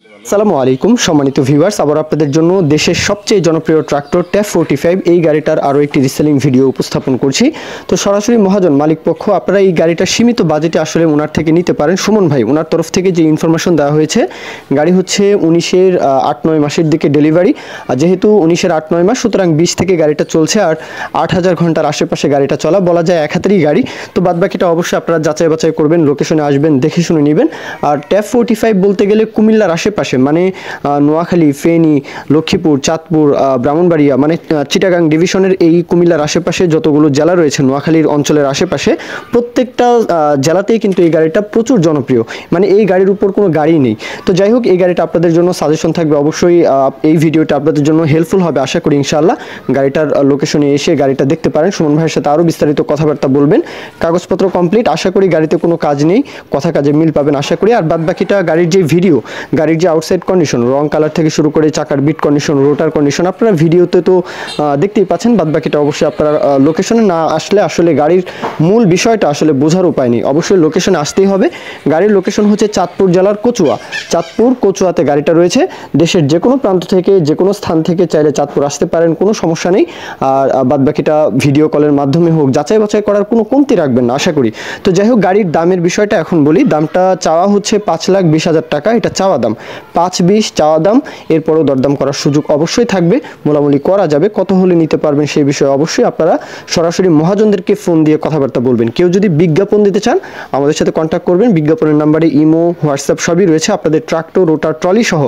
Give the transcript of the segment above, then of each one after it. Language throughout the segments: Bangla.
আসসালামু আলাইকুম সম্মানিত ভিউয়ার্স, আবার আপনাদের জন্য দেশের সবচেয়ে জনপ্রিয় ট্রাক্টর ট্যাপ 45 এই গাড়িটার আরও একটি রিসেলিং ভিডিও উপস্থাপন করছি। তো সরাসরি মহাজন মালিক পক্ষ আপনারা এই গাড়িটা সীমিত বাজেটে আসলে ওনার থেকে নিতে পারেন। সুমন ভাই ওনার তরফ থেকে যে ইনফরমেশন দেওয়া হয়েছে, গাড়ি হচ্ছে 19-এর 8-9 মাসের দিকে ডেলিভারি, আর যেহেতু 19-এর 8-9 মাস সুতরাং 20 থেকে গাড়িটা চলছে, আর 8000 ঘন্টার আশেপাশে গাড়িটা চলা, বলা যায় এক হাতেরই গাড়ি। তো বাদবাকিটা অবশ্যই আপনারা যাচাই বাছাই করবেন, লোকেশনে আসবেন, দেখে শুনে নেবেন। আর ট্যাপ 45 বলতে গেলে কুমিল্লার আশেপাশে মানে নোয়াখালী, ফেনী, লক্ষ্মীপুর, চাঁদপুর, ব্রাহ্মণবাড়িয়া মানে চিটাগাং ডিভিশনের এই কুমিল্লার আশেপাশে যতগুলো জেলা রয়েছে নোয়াখালীর অঞ্চলের আশেপাশে প্রত্যেকটা জেলাতেই কিন্তু এই গাড়িটা প্রচুর জনপ্রিয়, মানে এই গাড়ির উপর কোনো গাড়ি নেই। তো যাই হোক, এই গাড়িটা আপনাদের জন্য সাজেশন থাকবে, অবশ্যই এই ভিডিওটা আপনাদের জন্য হেল্পফুল হবে আশা করি ইনশাআল্লাহ। গাড়িটার লোকেশনে এসে গাড়িটা দেখতে পারেন, সুমন ভাইয়ের সাথে আরও বিস্তারিত কথাবার্তা বলবেন। কাগজপত্র কমপ্লিট, আশা করি গাড়িতে কোনো কাজ নেই, কথা কাজে মিল পাবেন আশা করি। আর বাদবাকিটা গাড়ির যে ভিডিও, গাড়ির যে আউটসাইড কন্ডিশন, রং কালার থেকে শুরু করে চাকার বিট কন্ডিশন, রোটার কন্ডিশন আপনারা ভিডিওতে তো দেখতেই পাচ্ছেন। বাদবাকিটা অবশ্যই আপনারা লোকেশনে না আসলে আসলে গাড়ির মূল বিষয়টা আসলে বোঝার উপায় নেই, অবশ্যই লোকেশনে আসতেই হবে। গাড়ির লোকেশন হচ্ছে চাঁদপুর জেলার কচুয়া, চাঁদপুর কচুয়াতে গাড়িটা রয়েছে। দেশের যে কোনো প্রান্ত থেকে, যে কোনো স্থান থেকে চাইলে চাঁদপুর আসতে পারেন, কোনো সমস্যা নেই। আর বাদবাকিটা ভিডিও কলের মাধ্যমে হোক, যাচাই বাছাই করার কোনো কমতি রাখবেন না আশা করি। তো যাই হোক, গাড়ির দামের বিষয়টা এখন বলি। দামটা চাওয়া হচ্ছে 5,20,000 টাকা, এটা চাওয়া দাম। 5,20 চাওয়া দাম, এরপরও দরদাম করার সুযোগ অবশ্যই থাকবে, মোলামুলি করা যাবে। কত হলে নিতে পারবেন সেই বিষয়ে অবশ্যই আপনারা সরাসরি মহাজনদেরকে ফোন দিয়ে কথাবার্তা বলবেন। কেউ যদি বিজ্ঞাপন দিতে চান আমাদের সাথে কন্ট্যাক্ট করবেন, বিজ্ঞাপনের নাম্বারে ইমো, হোয়াটসঅ্যাপ সবই রয়েছে। আপনাদের ট্রাক্টর, রোটার, ট্রলি সহ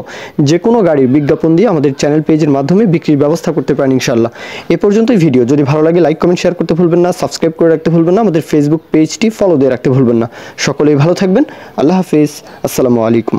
যে কোনো গাড়ির বিজ্ঞাপন দিয়ে আমাদের চ্যানেল পেজের মাধ্যমে বিক্রির ব্যবস্থা করতে পারেন ইনশাআল্লাহ। এ পর্যন্তই ভিডিও, যদি ভালো লাগে লাইক, কমেন্ট, শেয়ার করতে ভুলবেন না, সাবস্ক্রাইব করে রাখতে ভুলবেন না, আমাদের ফেসবুক পেজটি ফলো দিয়ে রাখতে ভুলবেন না। সকলেই ভালো থাকবেন, আল্লাহ হাফিজ, আসসালামু আলাইকুম।